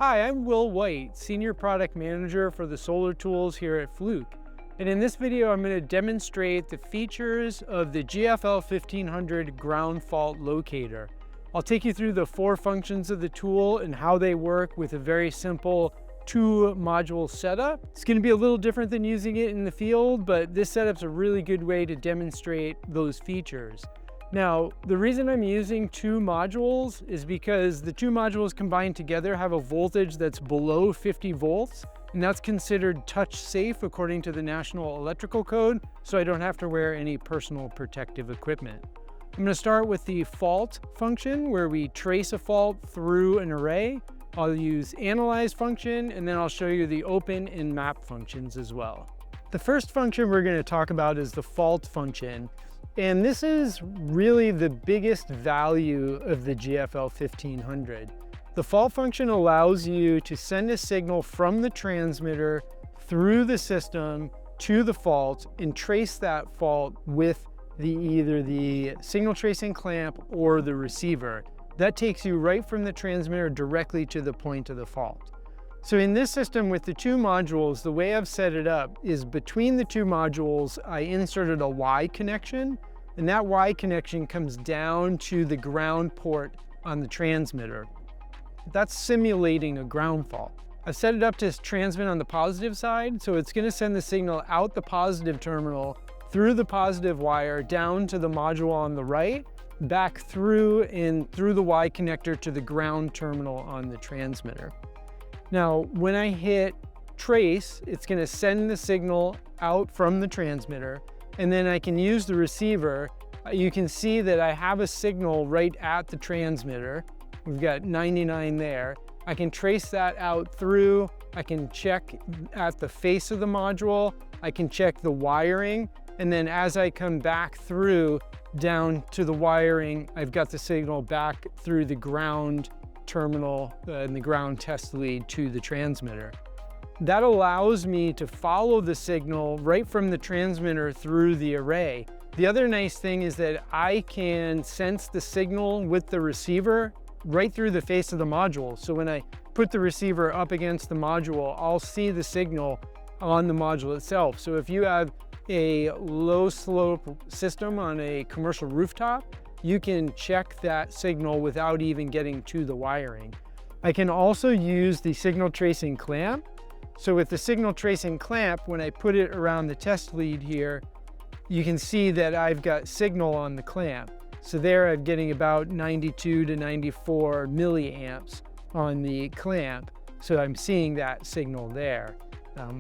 Hi, I'm Will White, Senior Product Manager for the Solar Tools here at Fluke. And in this video, I'm going to demonstrate the features of the GFL-1500 ground fault locator. I'll take you through the 4 functions of the tool and how they work with a very simple 2-module setup. It's going to be a little different than using it in the field, but this setup's a really good way to demonstrate those features. Now, the reason I'm using 2 modules is because the 2 modules combined together have a voltage that's below 50 volts, and that's considered touch safe according to the National Electrical Code, so I don't have to wear any personal protective equipment. I'm going to start with the fault function, where we trace a fault through an array. I'll use analyze function, and then I'll show you the open and map functions as well. The first function we're going to talk about is the fault function. And this is really the biggest value of the GFL-1500. The fault function allows you to send a signal from the transmitter through the system to the fault and trace that fault with either the signal tracing clamp or the receiver. That takes you right from the transmitter directly to the point of the fault. So in this system with the 2 modules, the way I've set it up is between the 2 modules, I inserted a Y connection, and that Y connection comes down to the ground port on the transmitter. That's simulating a ground fault. I've set it up to transmit on the positive side, so it's going to send the signal out the positive terminal, through the positive wire, down to the module on the right, back through the Y connector to the ground terminal on the transmitter. Now, when I hit trace, it's going to send the signal out from the transmitter, and then I can use the receiver. You can see that I have a signal right at the transmitter. We've got 99 there. I can trace that out through. I can check at the face of the module. I can check the wiring, and then as I come back through down to the wiring, I've got the signal back through the ground terminal and the ground test lead to the transmitter. That allows me to follow the signal right from the transmitter through the array. The other nice thing is that I can sense the signal with the receiver right through the face of the module. So when I put the receiver up against the module, I'll see the signal on the module itself. So if you have a low slope system on a commercial rooftop, you can check that signal without even getting to the wiring. I can also use the signal tracing clamp. So with the signal tracing clamp, when I put it around the test lead here, you can see that I've got signal on the clamp. So there I'm getting about 92 to 94 milliamps on the clamp. So I'm seeing that signal there.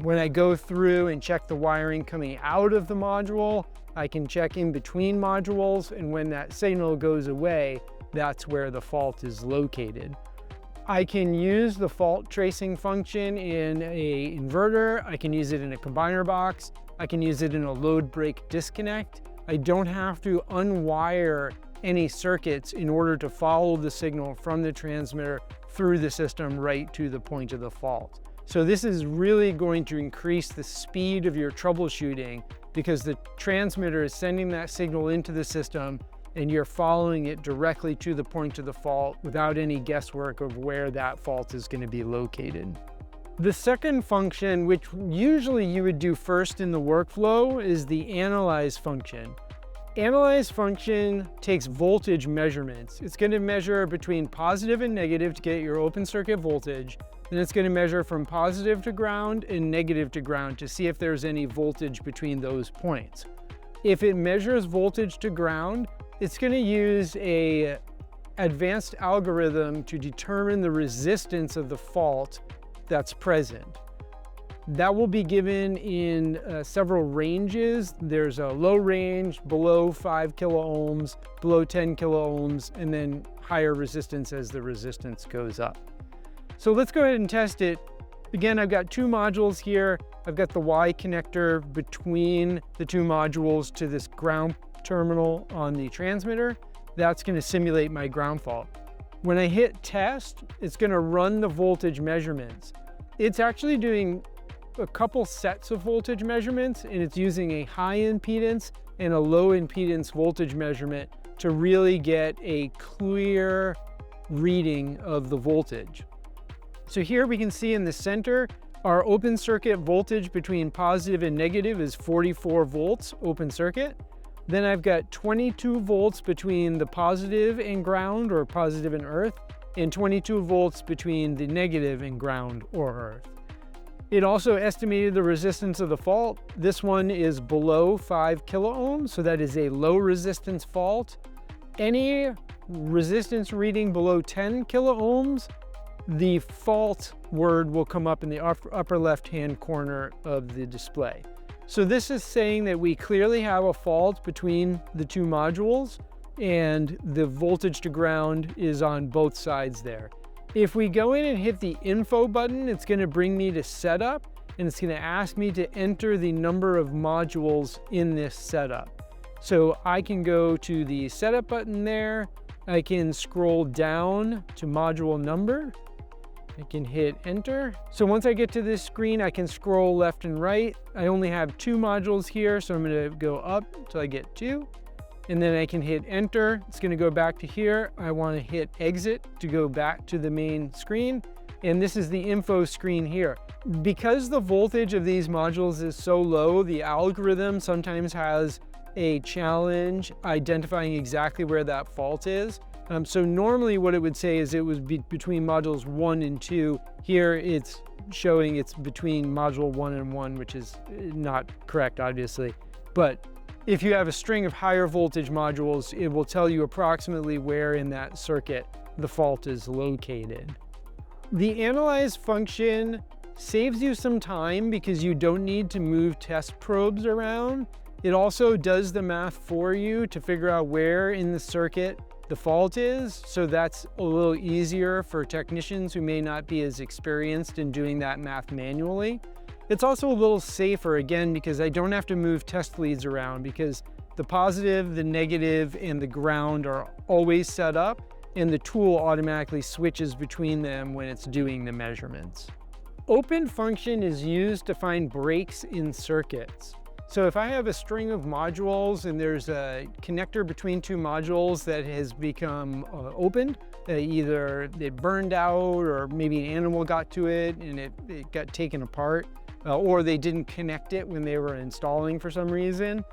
When I go through and check the wiring coming out of the module, I can check in between modules, and when that signal goes away, that's where the fault is located. I can use the fault tracing function in an inverter. I can use it in a combiner box. I can use it in a load break disconnect. I don't have to unwire any circuits in order to follow the signal from the transmitter through the system right to the point of the fault. So this is really going to increase the speed of your troubleshooting because the transmitter is sending that signal into the system and you're following it directly to the point of the fault without any guesswork of where that fault is going to be located. The second function, which usually you would do first in the workflow, is the analyze function. Analyze function takes voltage measurements. It's going to measure between positive and negative to get your open circuit voltage. Then it's going to measure from positive to ground and negative to ground to see if there's any voltage between those points. If it measures voltage to ground, it's going to use an advanced algorithm to determine the resistance of the fault that's present. That will be given in several ranges. There's a low range, below 5 kilo ohms, below 10 kilo ohms, and then higher resistance as the resistance goes up. So let's go ahead and test it. Again, I've got 2 modules here. I've got the Y connector between the 2 modules to this ground terminal on the transmitter. That's going to simulate my ground fault. When I hit test, it's going to run the voltage measurements. It's actually doing a couple sets of voltage measurements, and it's using a high impedance and a low impedance voltage measurement to really get a clear reading of the voltage. So here we can see in the center, our open circuit voltage between positive and negative is 44 volts open circuit. Then I've got 22 volts between the positive and ground, or positive and earth, and 22 volts between the negative and ground or earth. It also estimated the resistance of the fault. This one is below 5 kilo ohms, so that is a low resistance fault. Any resistance reading below 10 kilo ohms, the fault word will come up in the upper left-hand corner of the display. So this is saying that we clearly have a fault between the two modules, and the voltage to ground is on both sides there. If we go in and hit the info button, it's going to bring me to setup, and it's going to ask me to enter the number of modules in this setup. So I can go to the setup button there. I can scroll down to module number. I can hit enter. So once I get to this screen, I can scroll left and right. I only have 2 modules here, so I'm going to go up until I get 2. And then I can hit enter. It's going to go back to here. I want to hit exit to go back to the main screen. And this is the info screen here. Because the voltage of these modules is so low, the algorithm sometimes has a challenge identifying exactly where that fault is. So normally what it would say is it was between modules 1 and 2. Here it's showing it's between module 1 and 1, which is not correct, obviously. But if you have a string of higher voltage modules, it will tell you approximately where in that circuit the fault is located. The analyze function saves you some time because you don't need to move test probes around. It also does the math for you to figure out where in the circuit the fault is, so that's a little easier for technicians who may not be as experienced in doing that math manually. It's also a little safer, again, because I don't have to move test leads around, because the positive, the negative, and the ground are always set up, and the tool automatically switches between them when it's doing the measurements. Open function is used to find breaks in circuits. So if I have a string of modules and there's a connector between 2 modules that has become opened, either it burned out, or maybe an animal got to it and it got taken apart, or they didn't connect it when they were installing for some reason,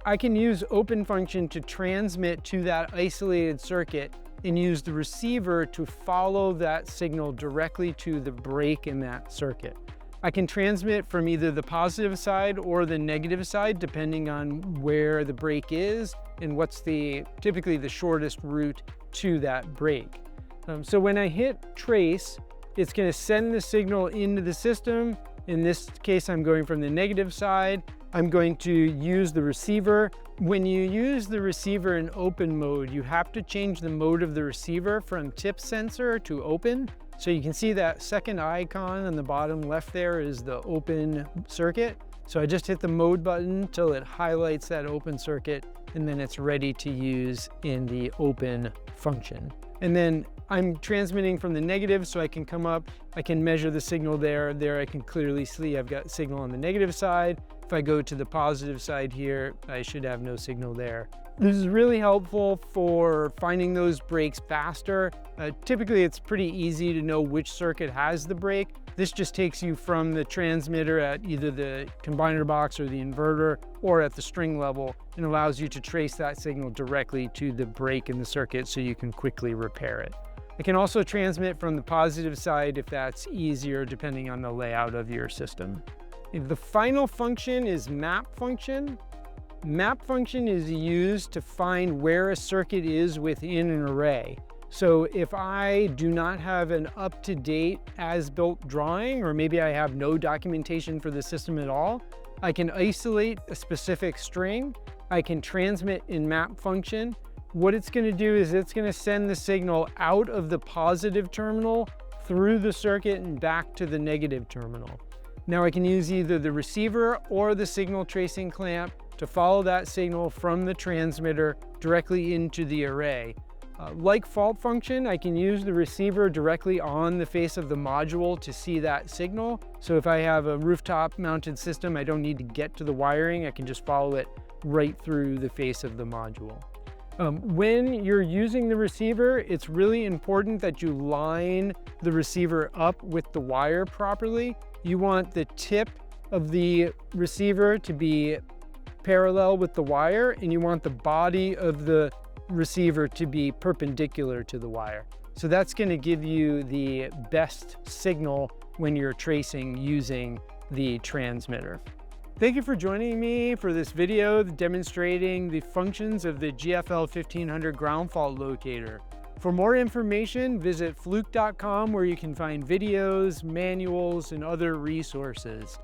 I can use open function to transmit to that isolated circuit and use the receiver to follow that signal directly to the break in that circuit. I can transmit from either the positive side or the negative side, depending on where the break is and what's typically the shortest route to that break. So when I hit trace, it's going to send the signal into the system. In this case, I'm going from the negative side. I'm going to use the receiver. When you use the receiver in open mode, you have to change the mode of the receiver from tip sensor to open. So you can see that second icon on the bottom left there is the open circuit. So I just hit the mode button till it highlights that open circuit, and then it's ready to use in the open function. And then I'm transmitting from the negative, so I can come up, I can measure the signal there. There I can clearly see I've got signal on the negative side. If I go to the positive side here, I should have no signal there. This is really helpful for finding those breaks faster. Typically, it's pretty easy to know which circuit has the break. This just takes you from the transmitter at either the combiner box or the inverter, or at the string level, and allows you to trace that signal directly to the break in the circuit so you can quickly repair it. It can also transmit from the positive side if that's easier, depending on the layout of your system. The final function is map function. Map function is used to find where a circuit is within an array. So if I do not have an up-to-date as-built drawing, or maybe I have no documentation for the system at all, I can isolate a specific string. I can transmit in map function. What it's going to do is it's going to send the signal out of the positive terminal through the circuit and back to the negative terminal. Now I can use either the receiver or the signal tracing clamp to follow that signal from the transmitter directly into the array. Like fault function, I can use the receiver directly on the face of the module to see that signal. So if I have a rooftop mounted system, I don't need to get to the wiring. I can just follow it right through the face of the module. When you're using the receiver, it's really important that you line the receiver up with the wire properly. You want the tip of the receiver to be parallel with the wire, and you want the body of the receiver to be perpendicular to the wire. So that's going to give you the best signal when you're tracing using the transmitter. Thank you for joining me for this video demonstrating the functions of the GFL-1500 ground fault locator. For more information, visit fluke.com, where you can find videos, manuals, and other resources.